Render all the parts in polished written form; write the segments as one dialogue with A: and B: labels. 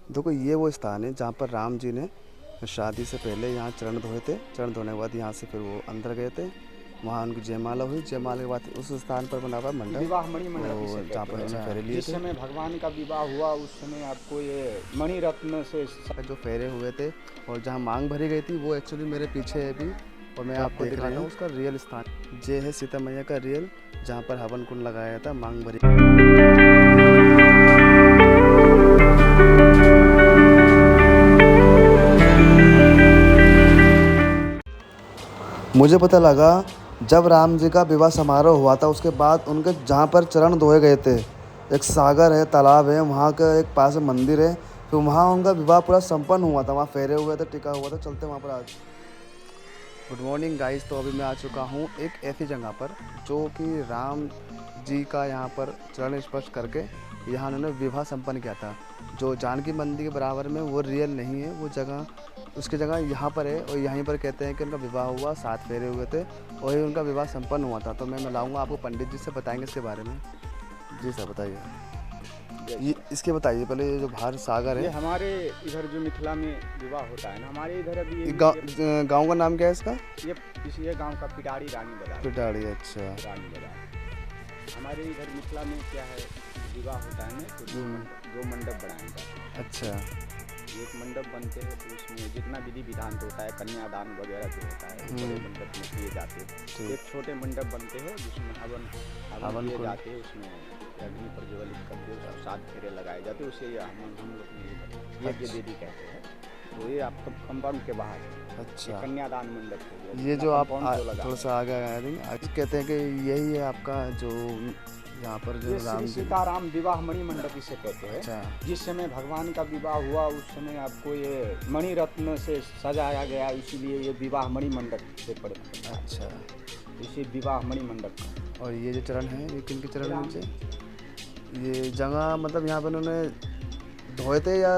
A: देखो ये वो स्थान है जहाँ पर राम जी ने शादी से पहले यहाँ चरण धोए थे। चरण धोने के बाद यहाँ से फिर वो अंदर गए थे। वहाँ उनकी जयमाला हुई। जयमाला के बाद उस स्थान पर बना हुआ मंडप,
B: विवाह मणि मंडप इसे
A: और जहाँ
B: कहते
A: पर उन्होंने फेरे
B: हैं।
A: लिए
B: जिस
A: थे।
B: समय भगवान का विवाह हुआ उस समय आपको ये मणि रत्न से
A: जो फेरे हुए थे और जहाँ मांग भरी गई थी वो एक्चुअली मेरे पीछे है अभी, और मैं आपको दिखाता हूँ उसका रियल स्थान। ये है सीता मैया का रियल, जहाँ पर हवन कुंड लगाया था, मांग भरी। मुझे पता लगा जब राम जी का विवाह समारोह हुआ था, उसके बाद उनके जहाँ पर चरण धोए गए थे, एक सागर है, तालाब है, वहाँ का एक पास में मंदिर है, तो वहाँ उनका विवाह पूरा संपन्न हुआ था। वहाँ फेरे हुए थे, टिका हुआ था। चलते वहाँ पर आज। Good morning guys. तो अभी मैं आ चुका हूँ एक ऐसी जगह पर जो कि राम जी का यहाँ पर चरण स्पर्श करके यहाँ उन्होंने विवाह संपन्न किया था। जो जानकी मंदिर के बराबर में, वो रियल नहीं है वो जगह, उसकी जगह यहाँ पर है। और यहीं पर कहते हैं कि उनका विवाह हुआ, 7 फेरे हुए थे और ही उनका विवाह संपन्न हुआ था। तो मैं मिलाऊंगा आपको पंडित जी से, बताएंगे इसके बारे में। जी सर बताइए। ये इसके बताइए पहले, ये जो बाहर सागर
B: ये
A: है,
B: हमारे इधर जो मिथिला में विवाह होता है ना, हमारे इधर अभी
A: गाँव का नाम क्या है इसका?
B: ये इसी गांव का पिटारी रानी बाजार।
A: पिटाड़ी, अच्छा।
B: रानी बाजार हमारे इधर मिथिला में क्या है, विवाह होता है ना तो दो मंडप बनाए जाते हैं।
A: अच्छा।
B: एक मंडप बनते हैं तो उसमें जितना विधि विधान होता है, कन्यादान वगैरह जो होता है बड़े मंडप में किए जाते हैं। एक छोटे मंडप बनते हैं जिसमें हवन किए जाते हैं, उसमें अग्नि प्रज्वलित करके 7 फेरे लगाए जाते हैं। उसे हम लोग यज्ञ वेदी कहते हैं। तो ये आपका कंपाउंड के बाहर है।
A: अच्छा।
B: कन्यादान मंडप हो गया।
A: ये जो आप
B: थोड़ा
A: सा आगे आया नहीं, आज कहते हैं कि यही है आपका जो यहाँ पर जो
B: ये
A: राम
B: श्री
A: जी।
B: सीताराम विवाह मणि मंडप इसे कहते हैं।
A: अच्छा।
B: जिस समय भगवान का विवाह हुआ उस समय आपको ये मणि रत्न से सजाया गया, इसीलिए ये विवाह मणि मंडप से पड़ता है।
A: अच्छा।
B: इसे विवाह मणि मंडप।
A: और ये जो चरण है, ये किन के चरण हैं? ये जगह मतलब यहाँ पर उन्होंने धोए थे या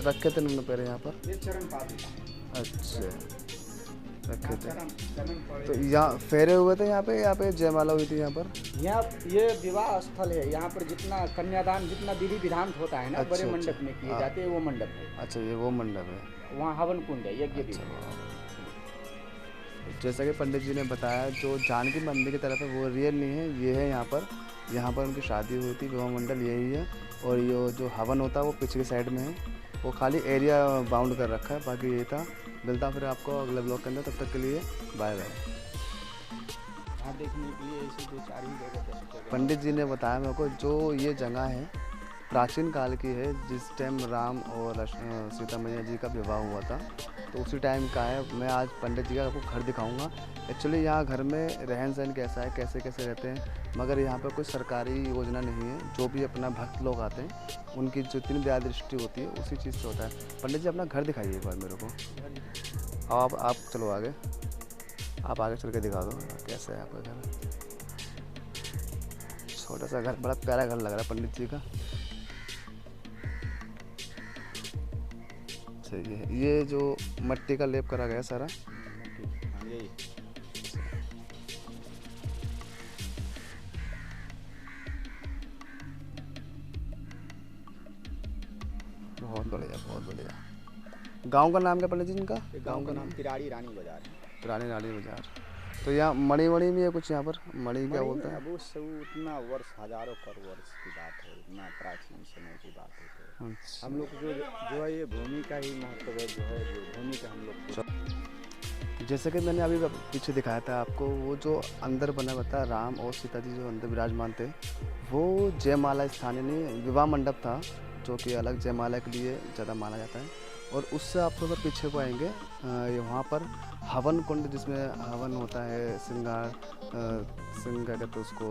A: रखे थे उन्होंने पैर यहाँ पर?
B: ये चरण पादुका।
A: अच्छा, रखे थे। तो यहाँ फेरे हुए थे यहाँ पे जयमाला हुई थी यहाँ पर?
B: यहाँ ये विवाह स्थल है। यहाँ पर जितना कन्यादान, जितना विधि विधान होता है ना,
A: अच्छा,
B: बड़े मंडप में किए जाते हैं, वो मंडप है।
A: अच्छा, ये वो मंडप है।
B: वहाँ हवन कुंड है, यज्ञ वेदी।
A: जैसा कि पंडित जी ने बताया, जो जानकी मंदिर की तरफ है वो रियल नहीं है, ये है यहाँ पर उनकी शादी हुई थी, विवाह मंडल यही है। और ये जो हवन होता है वो पिछले साइड में है, वो खाली एरिया बाउंड कर रखा है, बाकी ये था। मिलता फिर आपको अगले ब्लॉग के अंदर, तब तक के लिए बाय बाय।
B: यहाँ देखने के लिए ऐसे 2-4 ही जगह।
A: पंडित जी ने बताया मेरे को, जो ये जगह है प्राचीन काल की है, जिस टाइम राम और सीता मैया जी का विवाह हुआ था, तो उसी टाइम का है। मैं आज पंडित जी का आपको घर दिखाऊंगा। एक्चुअली यहाँ घर में रहन सहन कैसा है, कैसे कैसे रहते हैं, मगर यहाँ पर कोई सरकारी योजना नहीं है। जो भी अपना भक्त लोग आते हैं उनकी जो जितनी दया दृष्टि होती है उसी चीज़ से होता है। पंडित जी अपना घर दिखाइए एक बार मेरे को। आप चलो आगे, आप आगे चल के दिखा दो कैसा है आपका घर। छोटा सा घर, बड़ा प्यारा घर लग रहा है पंडित जी का। सही है। ये जो मट्टी का लेप करा गया सारा, बहुत बढ़िया बहुत बढ़िया। गांव का नाम क्या पंडित जी इनका?
B: गांव का नाम पिराड़ी रानी बाजार है।
A: पुरानी रानी बाजार। तो यहाँ मणि वणि भी है कुछ, यहाँ पर मणि क्या बोलते हैं?
B: अब उस उतना वर्ष, हजारों कर वर्ष की बात है, उतना प्राचीन समय की बात है।
A: अच्छा।
B: हम लोग जो है ये भूमि का ही महत्व है, जो है जो भूमि का हम लोग।
A: जैसे कि मैंने अभी पीछे दिखाया था आपको, वो जो अंदर बना हुआ था, राम और सीता जी जो अंदर विराजमान थे, वो जयमाला स्थानीय नहीं, विवाह मंडप था, जो कि अलग जयमाला के लिए ज़्यादा माना जाता है। और उससे आप थोड़ा पीछे को आएंगे, वहाँ पर हवन कुंड, जिसमें हवन होता है, श्रृंगार क्या कहते हैं उसको,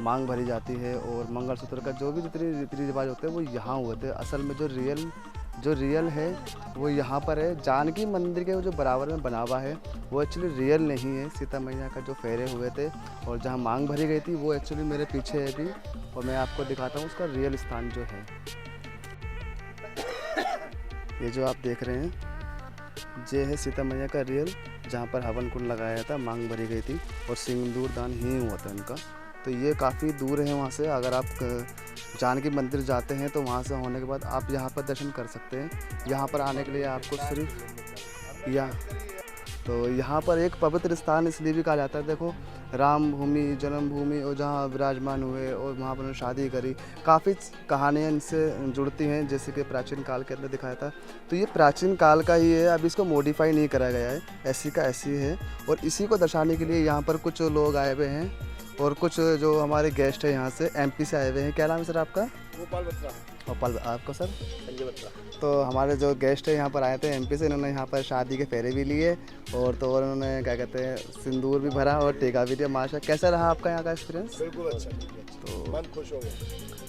A: मांग भरी जाती है, और मंगलसूत्र का जो भी जितने रीति रिवाज होते हैं वो यहाँ हुए थे। असल में जो रियल है वो यहाँ पर है। जानकी मंदिर के जो बराबर में बना हुआ है वो एक्चुअली रियल नहीं है। सीता मैया का जो फेरे हुए थे और जहाँ मांग भरी गई थी वो एक्चुअली मेरे पीछे है अभी, और मैं आपको दिखाता हूँ उसका रियल स्थान जो है। ये जो आप देख रहे हैं ये है सीता मैया का रियल, जहाँ पर हवन कुंड लगाया था, मांग भरी गई थी और सिंदूर दान ही हुआ था इनका। तो ये काफ़ी दूर है वहाँ से। अगर आप जानकी मंदिर जाते हैं तो वहाँ से होने के बाद आप यहाँ पर दर्शन कर सकते हैं। यहाँ पर आने के लिए आपको सिर्फ तो यहाँ पर एक पवित्र स्थान इसलिए भी कहा जाता है, देखो राम भूमि, जन्मभूमि, और जहाँ विराजमान हुए और वहाँ पर उन्होंने शादी करी, काफ़ी कहानियाँ इनसे जुड़ती हैं, जैसे कि प्राचीन काल के अंदर दिखाया था। तो ये प्राचीन काल का ही है, अभी इसको मॉडिफाई नहीं करा गया है, ऐसी का ऐसी है। और इसी को दर्शाने के लिए यहाँ पर कुछ लोग आए हुए हैं और कुछ जो हमारे गेस्ट हैं यहाँ से एमपी से आए हुए हैं। क्या नाम है सर आपका?
B: गोपाल बत्रा।
A: गोपाल, आपका सर?
B: संजय बत्रा।
A: तो हमारे जो गेस्ट है यहाँ पर आए थे एमपी से, इन्होंने यहाँ पर शादी के फेरे भी लिए और तो और उन्होंने क्या कहते हैं सिंदूर भी भरा और टीका भी दिया। माशा, कैसा रहा आपका यहाँ का एक्सपीरियंस?
B: बिल्कुल अच्छा, तो मन खुश हो गया।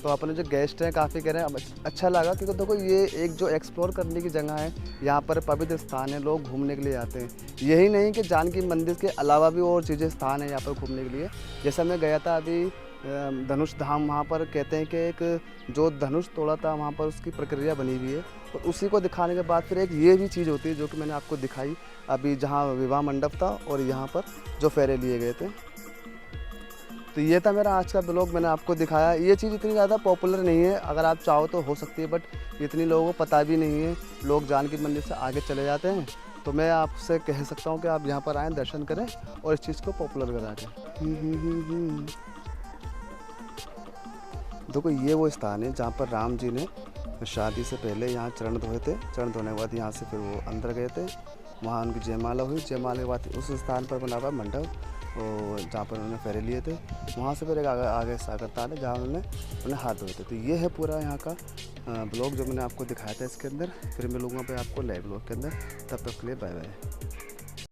A: तो अपने जो गेस्ट हैं काफ़ी कह रहे हैं अच्छा लगा, क्योंकि देखो ये एक जो एक्सप्लोर करने की जगह है, यहाँ पर पवित्र स्थान है, लोग घूमने के लिए आते हैं। यही नहीं कि जानकी मंदिर के अलावा भी और चीज़ें स्थान है यहाँ पर घूमने के लिए। जैसा मैं गया था अभी धनुष धाम, वहाँ पर कहते हैं कि एक जो धनुष तोड़ा था वहाँ पर उसकी प्रक्रिया बनी हुई है, और उसी को दिखाने के बाद फिर एक ये भी चीज़ होती है जो कि मैंने आपको दिखाई अभी, जहाँ विवाह मंडप था और यहाँ पर जो फेरे लिए गए थे। तो ये था मेरा आज का ब्लॉग, मैंने आपको दिखाया। ये चीज़ इतनी ज़्यादा पॉपुलर नहीं है, अगर आप चाहो तो हो सकती है, बट इतनी लोगों को पता भी नहीं है। लोग जानकी मंदिर से आगे चले जाते हैं। तो मैं आपसे कह सकता हूँ कि आप यहाँ पर आएँ, दर्शन करें और इस चीज़ को पॉपुलर करा दें। देखो ये वो स्थान है जहाँ पर राम जी ने शादी से पहले यहाँ चरण धोए थे। चरण धोने के बाद यहाँ से फिर वो अंदर गए थे, वहाँ उनकी जयमाला हुई। जयमाला के बाद उस स्थान पर बना हुआ मंडप, और जहाँ पर उन्होंने फेरे लिए थे, वहाँ से फिर एक आगे सागर ताल है जहाँ उन्होंने हाथ धोए थे। तो ये है पूरा यहाँ का ब्लॉग जो मैंने आपको दिखाया था इसके अंदर। फिर मिलूँगा मैं आपको लाइव ब्लॉग के अंदर, तब तक के लिए बाय बाय।